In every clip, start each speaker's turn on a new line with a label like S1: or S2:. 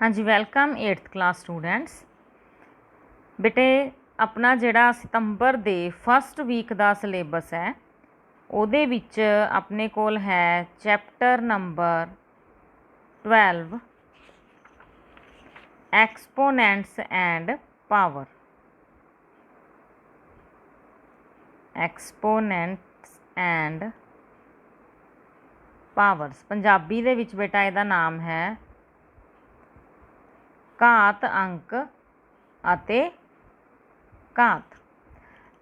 S1: हाँ जी, welcome 8th class students. बेटे अपना जिहड़ा सितंबर दे फस्ट वीक का सिलेबस है उहदे विच अपने कोल है chapter number 12 exponents and power. Exponents and powers Punjabi दे विच बेटा इहदा नाम है घात अंक अते घात।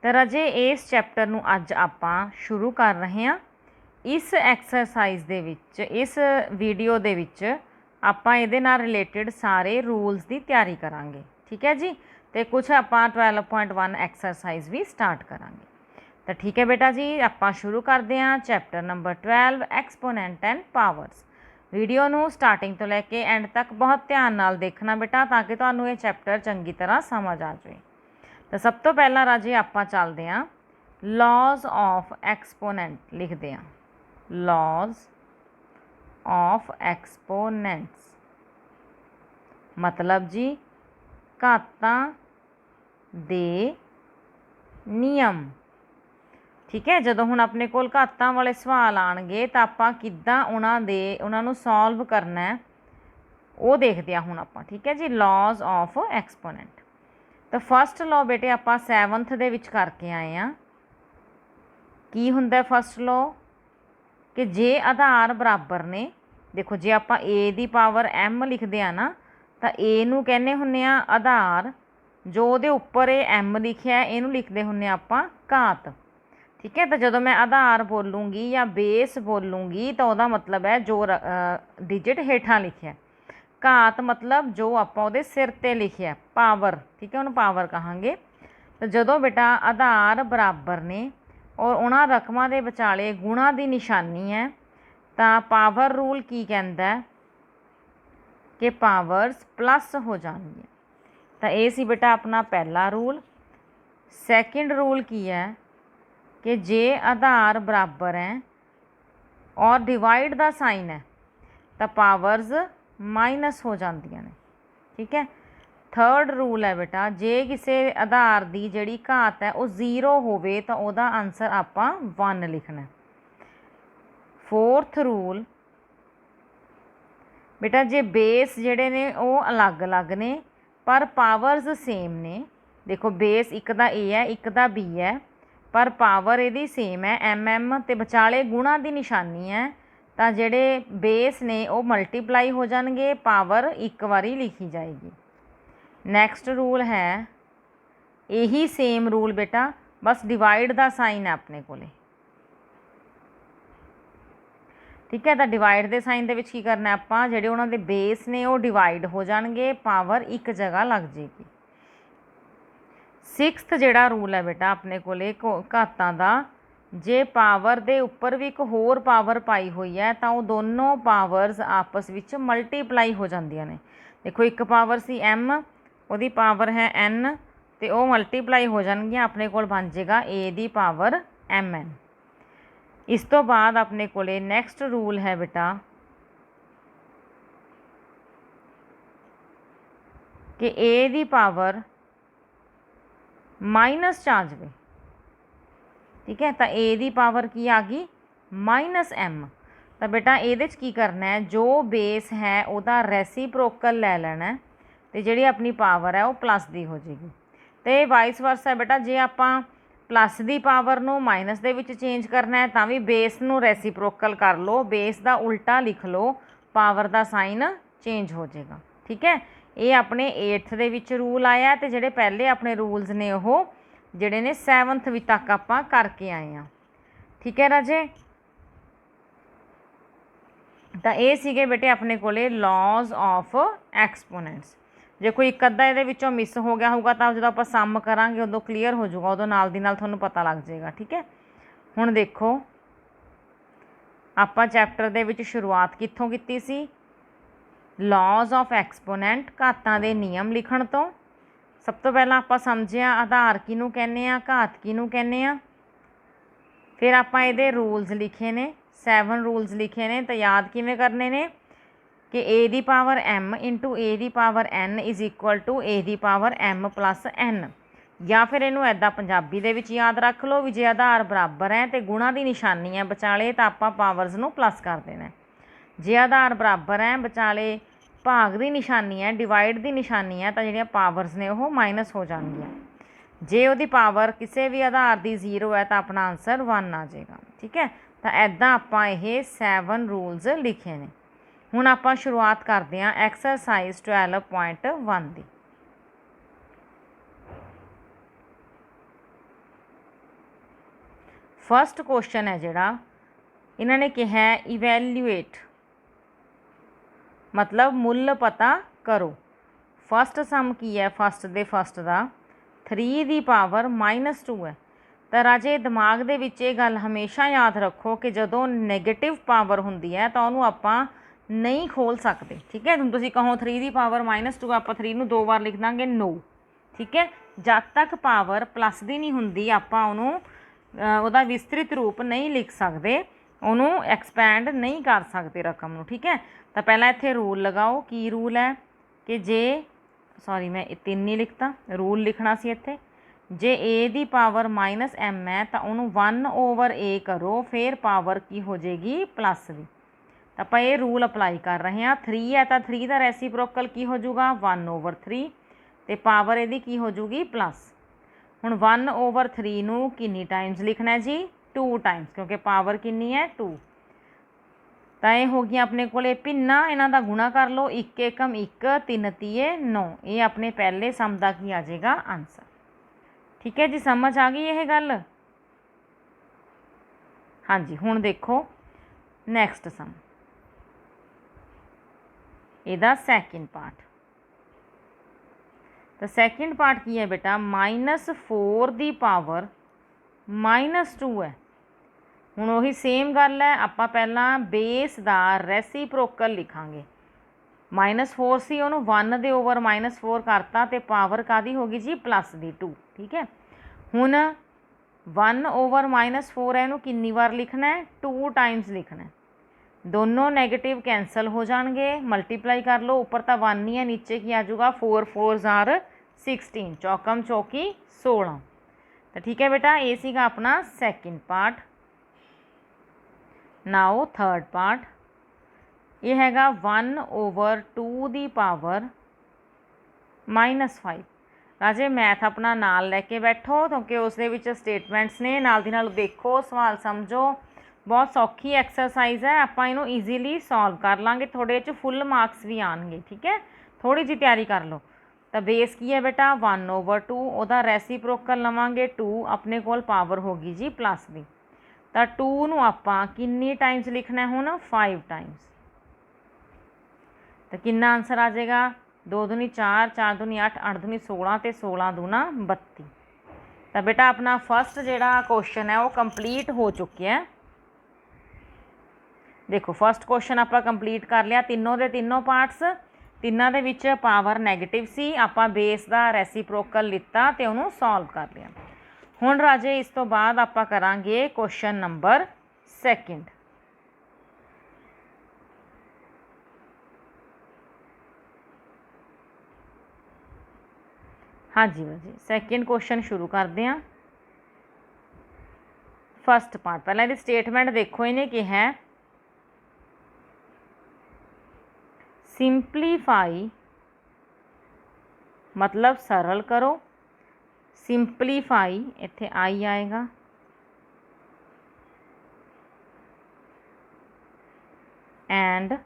S1: तो राजे इस चैप्टर नूं अज आपां शुरू कर रहे हैं। इस एक्सरसाइज दे विच इस वीडियो दे विच आपां इहदे नाल रिलेटेड सारे रूल्स की तैयारी करांगे। ठीक है जी। तो कुछ आपां 12.1 एक्सरसाइज भी स्टार्ट करांगे। तो ठीक है बेटा जी, आपां शुरू करते हैं chapter number 12 exponent and powers. Video नूं स्टार्टिंग तो लैके एंड तक बहुत ध्यान नाल देखना बेटा, ताकि तुहानूं ये चैप्टर चंगी तरह समझ आ जाए। तो सब तो पहला राजे आपां चलदे हां लॉज ऑफ एक्सपोनेंट लिखते हैं। लॉज ऑफ एक्सपोनेंट्स मतलब जी घातां दे नियम। ठीक है, जदों हुण अपने कोल घातां वाले सवाल आउणगे तो आपां किद्दां उन्हां नूं सॉल्व करना है वो देखते हैं हुण आपां। ठीक है जी, लॉज ऑफ एक्सपोनेंट। तो फस्ट लॉ बेटे आपां 7th दे विच करके आए हैं। की हुंदा फस्ट लॉ कि जे आधार बराबर ने, देखो जे आपां ए दी पावर m लिखते हैं ना, तो ए नूं कहने हुन्ने आ आधार, जो उहदे उपर ये m लिखिया इहनूं लिखते हुन्ने आपां घात। ठीक है, तो जदों मैं आधार बोलूँगी या बेस बोलूँगी तो वह मतलब है जो डिजिट हेठां लिखिया। घात मतलब जो आपां उहदे सिर ते लिखिया पावर। ठीक है, उन्होंने पावर कहांगे। तो जदों बेटा आधार बराबर ने और उन्हां रकमां दे विचाले गुणा की निशानी है तो पावर रूल की कहंदा है कि पावर्स प्लस हो जाएंगी। तो ये सी बेटा अपना पहला रूल। सैकेंड रूल की है कि जे आधार बराबर है और डिवाइड दा साइन है तो पावर्स माइनस हो जांदियां ने। ठीक है, थर्ड रूल है बेटा जे किसी आधार की जिहड़ी घात है वो 0 होवे तो उहदा आंसर आपां 1 लिखना। फोर्थ रूल बेटा जे बेस जिहड़े ने वो अलग अलग ने पर पावर्स सेम ने। देखो बेस एक दा ए है एक दा बी है पर पावर इहदी सेम है mm ते विचाले गुणा की निशानी है तो जिहड़े बेस ने वो मल्टीप्लाई हो जाएंगे, पावर एक बारी लिखी जाएगी। नैक्सट रूल है यही सेम रूल बेटा, बस डिवाइड दा साइन है अपने कोले। ठीक है, तो डिवाइड के साइन दे की करना आपां जिहड़े उन्हां दे बेस ने वो डिवाइड हो जाएंगे, पावर एक जगह लग जाएगी। सिक्स्थ जिहड़ा रूल है बेटा अपने कोले घातां दा, जे पावर दे उपर भी एक होर पावर पाई हुई है तो वो दोनों पावर्स आपस विच मल्टीप्लाई हो जांदियां ने। देखो एक पावर सी m, उहदी पावर है n, तो वो मल्टीप्लाई हो जाएगियां, अपने कोल बन जाएगा a दी पावर mn। इस तो बाद अपने कोले नैक्सट रूल है बेटा कि a दी पावर माइनस आ जाए। ठीक है, तो ए दी पावर की आ गई -m। तो बेटा ये की करना है जो बेस है वह रेसीप्रोकल लै लेना तो जी अपनी पावर है वो प्लस की हो जाएगी। तो ये वाइस वर्स है बेटा, जे आपां प्लस की पावर नूं माइनस दे विच चेंज करना है तो भी बेस नूं रेसीप्रोकल कर लो, बेस का उल्टा लिख लो, पावर का साइन चेंज हो जाएगा। ठीक है, ये अपने 8th दे विच रूल आया तो जिहड़े पहले अपने रूल्स ने वो जिहड़े ने 7th तक आपां करके आए हैं। ठीक है राजे, तो ये सीगे बेटे अपने कोले लॉज ऑफ एक्सपोनेंट्स। जे कोई एक अद्धा इहदे विचों मिस हो गया होगा तो जो आप सम करांगे उदों क्लीयर हो जाऊगा, उदों नाल दी नाल तुहानूं पता लग जाएगा। ठीक है, हुण देखो आपां चैप्टर दे विच शुरुआत कित्थों कीती सी, लॉज ऑफ एक्सपोनेंट घातां दे नियम लिखण तो। सब तो पहला आपां समझिया आधार किहनूं कहने आ, घात किहनूं कहने आ। फिर आपां इहदे रूल्स लिखे ने, 7 रूल्स लिखे ने, तो याद किवें करने ने कि a ਦੀ ਪਾਵਰ m ਇੰਟੂ a ਦੀ power n is equal to a ਦੀ ਪਾਵਰ m ਪਲੱਸ n। ਜਾਂ ਫਿਰ ਇਹਨੂੰ ਇੱਦਾਂ ਪੰਜਾਬੀ ਦੇ ਵਿੱਚ ਯਾਦ ਰੱਖ ਲਓ ਵੀ ਜੇ ਆਧਾਰ ਬਰਾਬਰ ਹੈ ਅਤੇ ਗੁਣਾ ਦੀ ਨਿਸ਼ਾਨੀ ਹੈ ਵਿਚਾਲੇ ਤਾਂ ਆਪਾਂ ਪਾਵਰਸ ਨੂੰ ਪਲੱਸ ਕਰ ਦੇਣਾ। ਜੇ ਆਧਾਰ ਬਰਾਬਰ ਹੈ ਵਿਚਾਲੇ ਭਾਗ ਦੀ ਨਿਸ਼ਾਨੀ ਹੈ ਡਿਵਾਈਡ ਦੀ ਨਿਸ਼ਾਨੀ ਹੈ ਤਾਂ ਜਿਹੜੀਆਂ ਪਾਵਰਸ ਨੇ ਉਹ ਮਾਈਨਸ ਹੋ ਜਾਣਗੀਆਂ। ਜੇ ਉਹਦੀ ਪਾਵਰ ਕਿਸੇ ਵੀ ਆਧਾਰ ਦੀ 0 ਹੈ ਤਾਂ ਆਪਣਾ ਆਨਸਰ 1 ਆ ਜਾਏਗਾ। ਠੀਕ ਹੈ, ਤਾਂ ਇੱਦਾਂ ਆਪਾਂ ਇਹ 7 ਰੂਲਸ ਲਿਖੇ ਨੇ। ਹੁਣ ਆਪਾਂ ਸ਼ੁਰੂਆਤ ਕਰਦੇ ਹਾਂ ਐਕਸਰਸਾਈਜ਼ 12.1 ਦੀ। ਫਸਟ ਕੁਐਸਚਨ ਹੈ ਜਿਹੜਾ ਇਹਨਾਂ ਨੇ ਕਿਹਾ ਇਵੈਲੂਏਟ मतलब ਮੁੱਲ ਪਤਾ ਕਰੋ। ਫਸਟ ਸਮ ਕੀ ਹੈ ਫਸਟ ਦਾ 3 ਦੀ ਪਾਵਰ -2 ਹੈ। ਤਾਂ ਰਾਜੇ ਦਿਮਾਗ ਦੇ ਵਿੱਚ ਇਹ ਗੱਲ ਹਮੇਸ਼ਾ ਯਾਦ ਰੱਖੋ ਕਿ ਜਦੋਂ ਨੈਗੇਟਿਵ ਪਾਵਰ ਹੁੰਦੀ ਹੈ ਤਾਂ ਉਹਨੂੰ ਆਪਾਂ ਨਹੀਂ ਖੋਲ ਸਕਦੇ। ਠੀਕ ਹੈ, ਹੁਣ ਤੁਸੀਂ ਕਹੋ 3 ਦੀ ਪਾਵਰ -2 ਆਪਾਂ 3 ਨੂੰ 2 ਵਾਰ ਲਿਖ ਦਾਂਗੇ ਨੋ। ਠੀਕ ਹੈ, ਜਦ ਤੱਕ ਪਾਵਰ ਪਲੱਸ ਦੀ ਨਹੀਂ ਹੁੰਦੀ ਆਪਾਂ ਉਹਨੂੰ ਉਹਦਾ ਵਿਸਤ੍ਰਿਤ ਰੂਪ ਨਹੀਂ ਲਿਖ ਸਕਦੇ, ਉਹਨੂੰ ਐਕਸਪੈਂਡ ਨਹੀਂ ਕਰ ਸਕਦੇ ਰਕਮ ਨੂੰ। ਠੀਕ ਹੈ, ਤਾਂ ਪਹਿਲਾਂ ਇੱਥੇ ਰੂਲ ਲਗਾਓ। ਕੀ ਰੂਲ ਹੈ ਕਿ ਜੇ ਮੈਂ 3 ਨਹੀਂ ਲਿਖਤਾ, ਰੂਲ ਲਿਖਣਾ ਸੀ ਇੱਥੇ। ਜੇ a ਦੀ ਪਾਵਰ -m ਹੈ ਤਾਂ ਉਹਨੂੰ 1/a ਕਰੋ, ਫਿਰ ਪਾਵਰ ਕੀ ਹੋ ਜਾਏਗੀ ਪਲੱਸ ਦੀ। ਤਾਂ ਆਪਾਂ ਇਹ ਰੂਲ ਅਪਲਾਈ ਕਰ ਰਹੇ ਹਾਂ। 3 ਹੈ ਤਾਂ 3 ਦਾ ਰੈਸੀਪ੍ਰੋਕਲ ਕੀ ਹੋ ਜਾਊਗਾ 1/3 ਅਤੇ ਪਾਵਰ ਇਹਦੀ ਕੀ ਹੋ ਜਾਊਗੀ ਪਲੱਸ। ਹੁਣ 1/3 ਨੂੰ ਕਿੰਨੀ ਟਾਈਮਸ ਲਿਖਣਾ ਜੀ 2 ਟਾਈਮਸ, ਕਿਉਂਕਿ ਪਾਵਰ ਕਿੰਨੀ ਹੈ 2। ਤਾਂ ਇਹ ਹੋ ਗਈਆਂ ਆਪਣੇ ਕੋਲ ਭਿੰਨਾਂ, ਇਹਨਾਂ ਦਾ ਗੁਣਾ ਕਰ ਲਓ 1 ਏਕਮ 1 3 ਤੀਏ 9। ਇਹ ਆਪਣੇ ਪਹਿਲੇ ਸਮ ਦਾ ਕੀ ਆ ਜਾਏਗਾ ਆਨਸਰ। ਠੀਕ ਹੈ ਜੀ, ਸਮਝ ਆ ਗਈ ਇਹ ਗੱਲ। ਹਾਂਜੀ, ਹੁਣ ਦੇਖੋ ਨੈਕਸਟ ਸਮ, ਇਹਦਾ ਸੈਕਿੰਡ ਪਾਰਟ। ਤਾਂ ਸੈਕਿੰਡ ਪਾਰਟ ਕੀ ਹੈ ਬੇਟਾ -4 ਦੀ ਪਾਵਰ -2 ਹੈ। ਹੁਣ ਉਹੀ ਸੇਮ ਗੱਲ ਹੈ, ਆਪਾਂ ਪਹਿਲਾਂ ਬੇਸ ਦਾ ਰੈਸੀਪ੍ਰੋਕਲ ਲਿਖਾਂਗੇ। -4 ਸੀ ਉਹਨੂੰ 1 ਦੇ ਓਵਰ -4 ਕਰਤਾ ਅਤੇ ਪਾਵਰ ਕਾਹਦੀ ਹੋ ਗਈ ਜੀ ਪਲੱਸ ਦੀ 2। ਠੀਕ ਹੈ, ਹੁਣ 1/-4 ਹੈ, ਇਹਨੂੰ ਕਿੰਨੀ ਵਾਰ ਲਿਖਣਾ ਹੈ 2 ਟਾਈਮਸ ਲਿਖਣਾ। ਦੋਨੋਂ ਨੈਗੇਟਿਵ ਕੈਂਸਲ ਹੋ ਜਾਣਗੇ, ਮਲਟੀਪਲਾਈ ਕਰ ਲਓ। ਉੱਪਰ ਤਾਂ 1 ਹੀ ਹੈ, ਨੀਚੇ ਕੀ ਆ ਜਾਊਗਾ 4 4 ਆਰ 16, ਚੌਕਮ ਚੌਕੀ 16। ਤਾਂ ਠੀਕ ਹੈ ਬੇਟਾ, ਇਹ ਸੀਗਾ ਆਪਣਾ ਸੈਕਿੰਡ ਪਾਰਟ। ਨਾਓ ਥਰਡ ਪਾਰਟ, ਇਹ ਹੈਗਾ 1/2 ਦੀ ਪਾਵਰ -5। ਰਾਜੇ ਮੈਥ ਆਪਣਾ ਨਾਲ ਲੈ ਕੇ ਬੈਠੋ ਕਿਉਂਕਿ ਉਸ ਦੇ ਵਿੱਚ ਸਟੇਟਮੈਂਟਸ ਨੇ, ਨਾਲ ਦੀ ਨਾਲ ਦੇਖੋ, ਸਵਾਲ ਸਮਝੋ। ਬਹੁਤ ਸੌਖੀ ਐਕਸਰਸਾਈਜ਼ ਹੈ, ਆਪਾਂ ਇਹਨੂੰ ਈਜ਼ੀਲੀ ਸੋਲਵ ਕਰ ਲਾਂਗੇ, ਤੁਹਾਡੇ 'ਚ ਫੁੱਲ ਮਾਰਕਸ ਵੀ ਆਉਣਗੇ। ਠੀਕ ਹੈ, ਥੋੜ੍ਹੀ ਜਿਹੀ ਤਿਆਰੀ ਕਰ ਲਓ। ਤਾਂ ਬੇਸ ਕੀ ਹੈ ਬੇਟਾ 1/2, ਉਹਦਾ ਰੈਸੀਪ੍ਰੋਕਲ ਲਵਾਂਗੇ 2, ਆਪਣੇ ਕੋਲ ਪਾਵਰ ਹੋ ਗਈ ਜੀ ਪਲੱਸ ਦੀ। ਤਾਂ 2 ਨੂੰ ਆਪਾਂ ਕਿੰਨੀ ਟਾਈਮਸ ਲਿਖਣਾ ਹੁਣ 5 ਟਾਈਮਸ। ਤਾਂ ਕਿੰਨਾ ਆਨਸਰ ਆ ਜਾਏਗਾ 2 ਦੂਣੀ 4 4 ਦੂਣੀ 8 8 ਦੂਣੀ 16 ਅਤੇ 16 ਦੂਣਾ 32। ਤਾਂ ਬੇਟਾ ਆਪਣਾ ਫਸਟ ਜਿਹੜਾ ਕੁਐਸਚਨ ਹੈ ਉਹ ਕੰਪਲੀਟ ਹੋ ਚੁੱਕਿਆ। ਦੇਖੋ ਫਸਟ ਕੁਐਸਚਨ ਆਪਾਂ ਕੰਪਲੀਟ ਕਰ ਲਿਆ, ਤਿੰਨੋਂ ਦੇ ਤਿੰਨੋਂ ਪਾਰਟਸ। ਤਿੰਨਾਂ ਦੇ ਵਿੱਚ ਪਾਵਰ ਨੈਗੇਟਿਵ ਸੀ, ਆਪਾਂ ਬੇਸ ਦਾ ਰੈਸੀਪ੍ਰੋਕਲ ਲਿੱਤਾ ਅਤੇ ਉਹਨੂੰ ਸੋਲਵ ਕਰ ਲਿਆ। ਹੁਣ ਰਾਜੇ ਇਸ ਤੋਂ ਬਾਅਦ ਆਪਾਂ ਕਰਾਂਗੇ ਕੁਐਸਚਨ ਨੰਬਰ 2। ਹਾਂਜੀ ਰਾਜੇ, ਸੈਕਿੰਡ ਕੁਐਸਚਨ ਸ਼ੁਰੂ ਕਰਦੇ ਹਾਂ। ਫਸਟ ਪਾਰਟ, ਪਹਿਲਾਂ ਇਹਦੀ ਸਟੇਟਮੈਂਟ ਦੇਖੋ। ਇਹਨੇ ਕਿਹਾ ਸਿੰਪਲੀਫਾਈ मतलब सरल करो। सिंपलीफाई इत्थे आई आएगा, and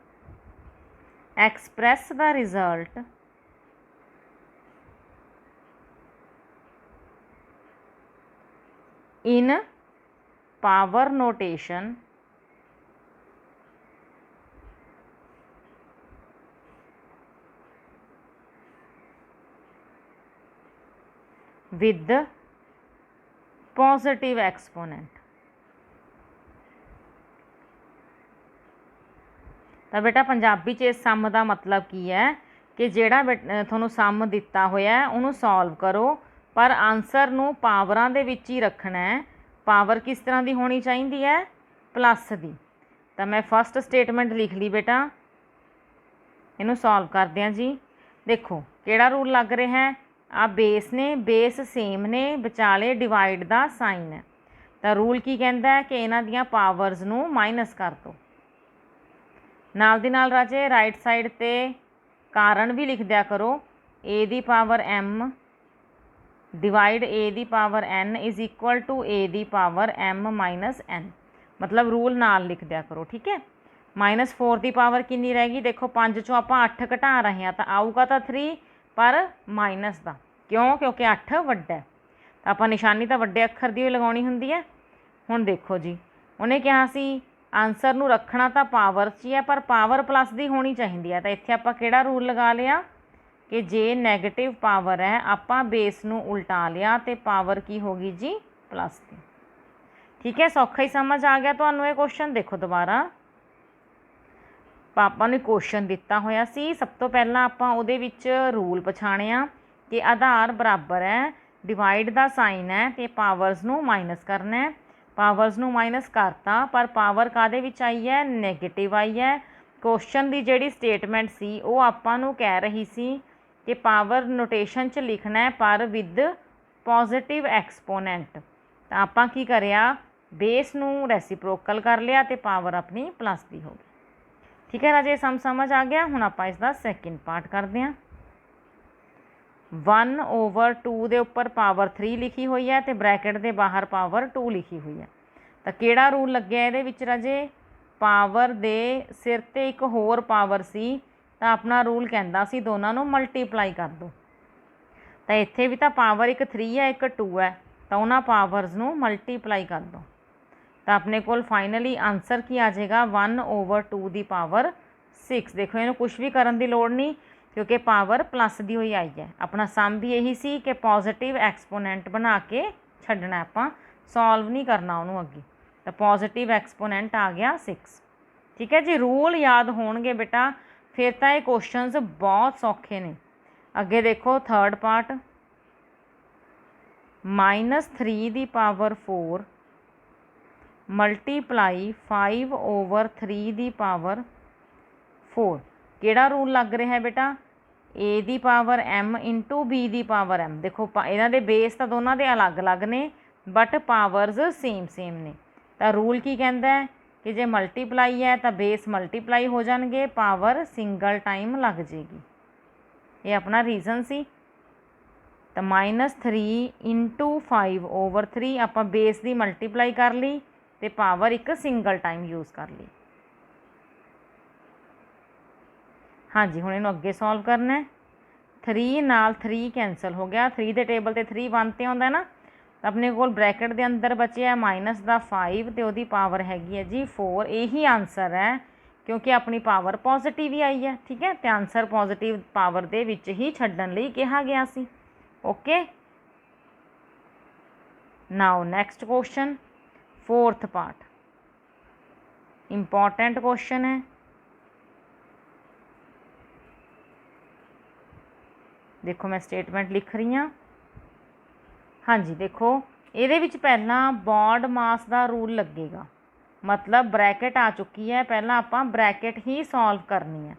S1: express the result in power notation with positive exponent। ਤਾਂ ਬੇਟਾ ਪੰਜਾਬੀ 'ਚ ਇਸ ਸਮ ਦਾ ਮਤਲਬ ਕੀ ਹੈ ਕਿ ਜਿਹੜਾ ਤੁਹਾਨੂੰ ਸਮ ਦਿੱਤਾ ਹੋਇਆ ਉਹਨੂੰ ਸੋਲਵ ਕਰੋ, ਪਰ ਆਨਸਰ ਨੂੰ ਪਾਵਰਾਂ ਦੇ ਵਿੱਚ ਹੀ ਰੱਖਣਾ ਹੈ। ਪਾਵਰ ਕਿਸ ਤਰ੍ਹਾਂ ਦੀ ਹੋਣੀ ਚਾਹੀਦੀ ਹੈ ਪਲੱਸ ਦੀ। ਤਾਂ ਮੈਂ ਫਸਟ ਸਟੇਟਮੈਂਟ ਲਿਖ ਲਈ ਬੇਟਾ, ਇਹਨੂੰ ਸੋਲਵ ਕਰਦੇ ਹਾਂ ਜੀ। ਦੇਖੋ ਕਿਹੜਾ ਰੂਲ ਲੱਗ ਰਿਹਾ ਹੈ, ਆ ਬੇਸ ਨੇ, ਬੇਸ ਸੇਮ ਨੇ, ਵਿਚਾਲੇ ਡਿਵਾਈਡ ਦਾ ਸਾਈਨ ਹੈ। ਤਾਂ ਰੂਲ ਕੀ ਕਹਿੰਦਾ ਹੈ ਕਿ ਇਹਨਾਂ ਦੀਆਂ ਪਾਵਰਸ ਨੂੰ ਮਾਈਨਸ ਕਰ ਦਿਓ। ਨਾਲ ਦੀ ਨਾਲ ਰਾਜੇ ਰਾਈਟ ਸਾਈਡ 'ਤੇ ਕਾਰਨ ਵੀ ਲਿਖ ਦਿਆ ਕਰੋ, a ਦੀ ਪਾਵਰ m ਡਿਵਾਈਡ a ਦੀ power n is equal to a ਦੀ ਪਾਵਰ m ਮਾਈਨਸ n। मतलब रूल नाल लिख दिया करो, ठीक है। -4 की पावर कितनी रहेगी, देखो 5 चों आप 8 घटा रहे हैं तो आऊगा तो 3 पर माइनस का, क्यों, क्योंकि 8 वड्डा है तो आप निशानी तो वड्डे अखर की लगानी होंदी है। हुण देखो जी उन्हें कहा सी आंसर नूं रखना तो पावर च ही है, पर पावर प्लस की होनी चाहिए है। तो इत्थे आपां किहड़ा रूल लगा लिया कि जे नैगेटिव पावर है आपां बेस नूं उल्टा लिया तो पावर की होगी जी प्लस की। ठीक है, सौखा ही समझ आ गया तुहानूं ये क्वेश्चन। देखो दोबारा पापा ने क्वेश्चन दिता होया सी, सब तो पहला आपां उहदे विच रूल पछाणे आ कि आधार बराबर है, डिवाइड दा साइन है तो पावर्स नूं माइनस करना है। पावर्स नूं माइनस करता पर पावर काहदे विच आई है, नैगेटिव आई है। क्वेश्चन की जिहड़ी स्टेटमेंट सी वो आपां नूं कह रही सी कि पावर नोटेशन च लिखना है पर विद पॉजिटिव एक्सपोनेंट। तो आपां की करिया, बेस नूं रेसिप्रोकल कर लिया तो पावर अपनी प्लस की हो गई। ठीक है राजे, समझ आ गया। हुण आपां इसदा सैकेंड पार्ट करते हैं। 1/2 के उपर पावर 3 लिखी हुई है तो ब्रैकेट के बाहर पावर 2 लिखी हुई है। तो किहड़ा रूल लग्या इहदे विच राजे, पावर दे सिर ते एक होर पावर सी तो अपना रूल कहंदा सी दोनों नूं मल्टीप्लाई कर दो। तो इत्थे भी तो पावर एक 3 है एक 2 है तो उन्हां पावर्स नूं मल्टीप्लाई कर दो। तो अपने को फाइनली आंसर की आ जाएगा 1/2 की पावर 6। देखो इन्हूं कुछ भी करन दी लोड़ नहीं क्योंकि पावर प्लस दी हुई आई है। अपना सम भी यही सी कि पॉजिटिव एक्सपोनेंट बना के छड्डना, आपां सॉल्व नहीं करना उन्होंने अगे। तो पॉजिटिव एक्सपोनेंट आ गया 6। ठीक है जी, रूल याद होणगे बेटा फिर तो ये क्वेश्चनस बहुत सौखे ने। अगे देखो थर्ड पार्ट, -3 की पावर 4 मल्टीप्लाई 5/3 की पावर 4। किहड़ा रूल लग रहा है बेटा, a की पावर m इंटू b की पावर m। देखो इन्हां दे बेस तो दोनों के अलग अलग ने बट पावर्स सेम ने। तो रूल की कहता है कि जे मल्टीप्लाई है तो बेस मल्टीप्लाई हो जाएंगे, पावर सिंगल टाइम लग जाएगी। ये अपना रीजन सी। तो -3 इंटू 5/3 आप बेस की मल्टीप्लाई कर ली तो पावर एक सिंगल टाइम यूज़ कर ली। हाँ जी, हुण इहनूं अगे सॉल्व करना है। 3 नाल 3 कैंसल हो गया, 3 के टेबल ते 3 1 ते आउंदा ना, तो अपने को ब्रैकेट के अंदर बचे माइनस का 5 तो वही पावर हैगी है जी 4। यही आंसर है क्योंकि अपनी पावर पॉजिटिव ही आई है। ठीक है, तो आंसर पॉजिटिव पावर दे विच ही छड्डण लई कहा गया सी। Okay, now next question, fourth part, important question है। देखो मैं स्टेटमेंट लिख रही हाँ। हाँ जी, देखो ये पहला बॉड मास का रूल लगेगा, मतलब ब्रैकेट आ चुकी है, पहला आप ब्रैकेट ही सॉल्व करनी है,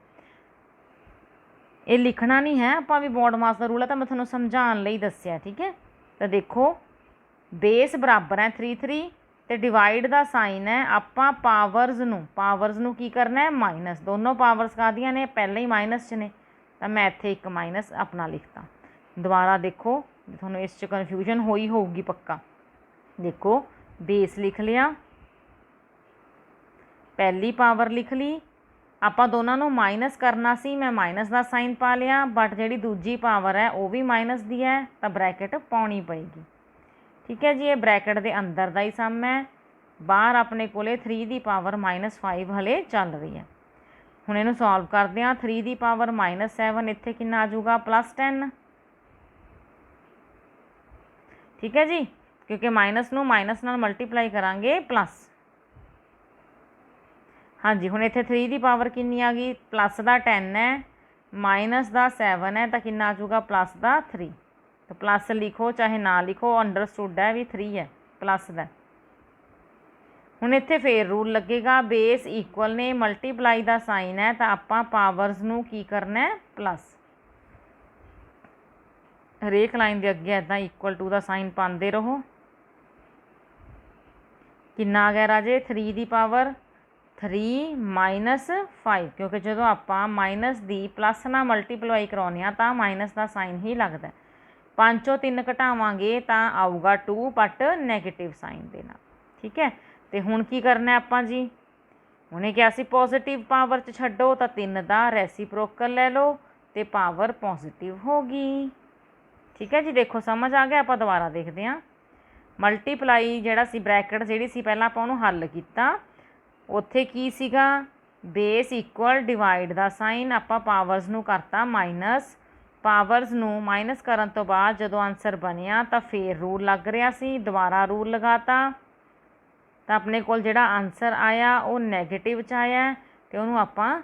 S1: ये लिखना नहीं है। आप भी बॉड मास का रूल है तो मैं थोड़ा समझाने लई दस्सिया। ठीक है, तो देखो बेस बराबर है 3 3 तो डिवाइड का साइन है, आप पावर्स नूं की करना है माइनस। दोनों पावर्स काहदियां ने, पहले ही माइनस च ने, तो मैं इत्थे एक माइनस अपना लिखता। दोबारा देखो थोड़ा इस कन्फ्यूजन होई होगी पक्का। देखो बेस लिख लिया, पहली पावर लिख ली, आप दोनों नूं माइनस करना सी, मैं माइनस का साइन पा लिया, बट जी दूजी पावर है वह भी माइनस दी है तो ब्रैकेट पाउणी पेगी। ठीक है जी, ये ब्रैकेट के अंदर का ही सम है, बाहर अपने को 3 की पावर -5 हले चल रही है। हुण इहनूं सॉल्व करते हैं। 3 की पावर -7 इत्थे कितना आ जाऊगा +10। ठीक है जी, क्योंकि माइनस नूं माइनस नाल मल्टीप्लाई करांगे प्लस। हाँ जी, हुण इत्थे 3 की पावर कितनी आ गई, प्लस का 10 है, माइनस का 7 है तो कितना आ जाऊगा प्लस का 3। तो प्लस लिखो चाहे ना लिखो, अंडरस्टूड है भी 3 है प्लस का। ਹੁਣ ਇੱਥੇ ਫੇਰ ਰੂਲ ਲੱਗੇਗਾ, ਬੇਸ ਇਕੁਅਲ ਨੇ, ਮਲਟੀਪਲਾਈ ਦਾ ਸਾਈਨ ਹੈ ਤਾਂ ਆਪਾਂ ਪਾਵਰਸ ਨੂੰ ਕੀ ਕਰਨਾ ਹੈ, ਪਲੱਸ। ਹਰੇਕ ਲਾਈਨ ਦੇ ਅੱਗੇ ਇੱਦਾਂ ਇਕੁਅਲ ਟੂ ਦਾ ਸਾਈਨ ਪਾਉਂਦੇ ਰਹੋ। ਕਿੰਨਾ ਆ ਗਿਆ ਰਾਜੇ, 3 ਦੀ ਪਾਵਰ 3 ਮਾਈਨਸ 5, ਕਿਉਂਕਿ ਜਦੋਂ ਆਪਾਂ ਮਾਈਨਸ ਦੀ ਪਲੱਸ ਨਾਲ ਮਲਟੀਪਲਾਈ ਕਰਾਉਂਦੇ ਹਾਂ ਤਾਂ ਮਾਈਨਸ ਦਾ ਸਾਈਨ ਹੀ ਲੱਗਦਾ। 5 ਚੋਂ 3 ਘਟਾਵਾਂਗੇ ਤਾਂ ਆਊਗਾ 2 ਬਟ ਨੈਗੇਟਿਵ ਸਾਈਨ ਦੇ ਨਾਲ। ਠੀਕ ਹੈ, ਤੇ ਹੁਣ ਕੀ ਕਰਨਾ ਆਪਾਂ ਜੀ, ਉਹਨੇ ਕਿਹਾ ਸੀ ਪੋਜ਼ੀਟਿਵ ਪਾਵਰ 'ਚ ਛੱਡੋ ਤਾਂ 3 ਦਾ ਰੈਸੀਪ੍ਰੋਕਲ ਲੈ ਲਓ ਤੇ ਪਾਵਰ ਪੋਜ਼ੀਟਿਵ ਹੋ ਗਈ। ਠੀਕ ਹੈ ਜੀ, ਦੇਖੋ ਸਮਝ ਆ ਗਿਆ। ਆਪਾਂ ਦੁਬਾਰਾ ਦੇਖਦੇ ਹਾਂ। ਮਲਟੀਪਲਾਈ ਜਿਹੜਾ ਸੀ, ਬ੍ਰੈਕਟ ਜਿਹੜੀ ਸੀ ਪਹਿਲਾਂ ਆਪਾਂ ਉਹਨੂੰ ਹੱਲ ਕੀਤਾ, ਉੱਥੇ ਕੀ ਸੀਗਾ, ਬੇਸ ਇਕੁਅਲ ਡਿਵਾਈਡ ਦਾ ਸਾਈਨ, ਆਪਾਂ ਪਾਵਰਸ ਨੂੰ ਕਰਤਾ ਮਾਈਨਸ। ਪਾਵਰਸ ਨੂੰ ਮਾਈਨਸ ਕਰਨ ਤੋਂ ਬਾਅਦ ਜਦੋਂ ਆਨਸਰ ਬਣਿਆ ਤਾਂ ਫੇਰ ਰੂਲ ਲੱਗ ਰਿਹਾ ਸੀ, ਦੁਬਾਰਾ ਰੂਲ ਲਗਾਤਾ ਤਾਂ ਆਪਣੇ ਕੋਲ ਜਿਹੜਾ ਆਨਸਰ ਆਇਆ ਉਹ ਨੈਗੇਟਿਵ 'ਚ ਆਇਆ ਅਤੇ ਉਹਨੂੰ ਆਪਾਂ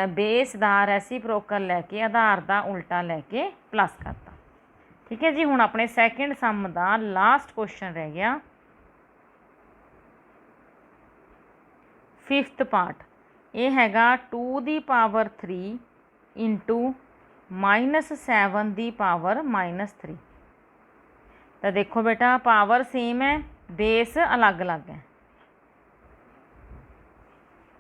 S1: ਬੇਸ ਦਾ ਰੈਸੀਪ੍ਰੋਕਲ ਲੈ ਕੇ, ਆਧਾਰ ਦਾ ਉਲਟਾ ਲੈ ਕੇ ਪਲੱਸ ਕਰਤਾ। ਠੀਕ ਹੈ ਜੀ, ਹੁਣ ਆਪਣੇ ਸੈਕਿੰਡ ਸਮ ਦਾ ਲਾਸਟ ਕੁਐਸਚਨ ਰਹਿ ਗਿਆ, 5th ਪਾਰਟ। ਇਹ ਹੈਗਾ 2 ਦੀ ਪਾਵਰ 3 ਇੰਟੂ -7 ਦੀ ਪਾਵਰ -3। ਤਾਂ ਦੇਖੋ ਬੇਟਾ ਪਾਵਰ ਸੇਮ ਹੈ, ਬੇਸ ਅਲੱਗ-ਅਲੱਗ ਹੈ,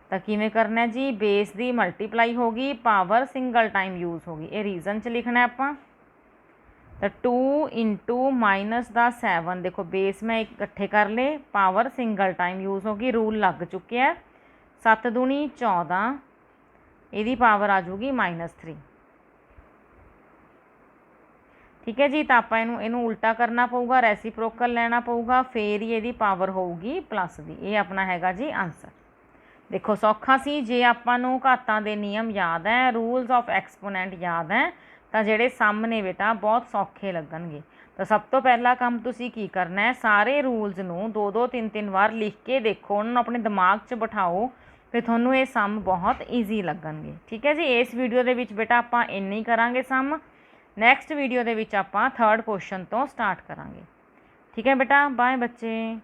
S1: ਤਾਂ ਕਿਵੇਂ ਕਰਨਾ ਜੀ, ਬੇਸ ਦੀ ਮਲਟੀਪਲਾਈ ਹੋ ਗਈ, ਪਾਵਰ ਸਿੰਗਲ ਟਾਈਮ ਯੂਜ਼ ਹੋ ਗਈ। ਇਹ ਰੀਜ਼ਨ 'ਚ ਲਿਖਣਾ ਆਪਾਂ। ਤਾਂ 2 ਇੰਟੂ ਮਾਈਨਸ ਦਾ 7, ਦੇਖੋ ਬੇਸ ਮੈਂ ਇਕੱਠੇ ਕਰ ਲਏ, ਪਾਵਰ ਸਿੰਗਲ ਟਾਈਮ ਯੂਜ਼ ਹੋ ਗਈ, ਰੂਲ ਲੱਗ ਚੁੱਕਿਆ। 7 ਦੂਣੀ 14, ਇਹਦੀ ਪਾਵਰ ਆ ਜਾਊਗੀ -3। ਠੀਕ ਹੈ ਜੀ, ਤਾਂ ਆਪਾਂ ਇਹਨੂੰ ਉਲਟਾ ਕਰਨਾ ਪਊਗਾ, ਰੈਸੀਪ੍ਰੋਕਲ ਲੈਣਾ ਪਊਗਾ, ਫੇਰ ਹੀ ਇਹਦੀ ਪਾਵਰ ਹੋਊਗੀ ਪਲੱਸ ਦੀ। ਇਹ ਆਪਣਾ ਹੈਗਾ ਜੀ ਆਨਸਰ। ਦੇਖੋ ਸੌਖਾ ਸੀ। ਜੇ ਆਪਾਂ ਨੂੰ ਘਾਤਾਂ ਦੇ ਨਿਯਮ ਯਾਦ ਹੈ, ਰੂਲਸ ਆਫ ਐਕਸਪੋਨੈਂਟ ਯਾਦ ਹੈ, ਤਾਂ ਜਿਹੜੇ ਸਮ ਨੇ ਬੇਟਾ ਬਹੁਤ ਸੌਖੇ ਲੱਗਣਗੇ। ਤਾਂ ਸਭ ਤੋਂ ਪਹਿਲਾ ਕੰਮ ਤੁਸੀਂ ਕੀ ਕਰਨਾ ਹੈ, ਸਾਰੇ ਰੂਲਸ ਨੂੰ 2-2 3-3 ਵਾਰ ਲਿਖ ਕੇ ਦੇਖੋ, ਉਹਨਾਂ ਨੂੰ ਆਪਣੇ ਦਿਮਾਗ 'ਚ ਬਿਠਾਓ, ਫਿਰ ਤੁਹਾਨੂੰ ਇਹ ਸਮ ਬਹੁਤ ਈਜ਼ੀ ਲੱਗਣਗੇ। ਠੀਕ ਹੈ ਜੀ, ਇਸ ਵੀਡੀਓ ਦੇ ਵਿੱਚ ਬੇਟਾ ਆਪਾਂ ਇੰਨੇ ਹੀ ਕਰਾਂਗੇ ਸਮ। ਨੈਕਸਟ ਵੀਡੀਓ ਦੇ ਵਿੱਚ ਆਪਾਂ 3rd ਕੁਐਸਚਨ ਤੋਂ ਸਟਾਰਟ ਕਰਾਂਗੇ। ਠੀਕ ਹੈ ਬੇਟਾ, ਬਾਏ ਬੱਚੇ।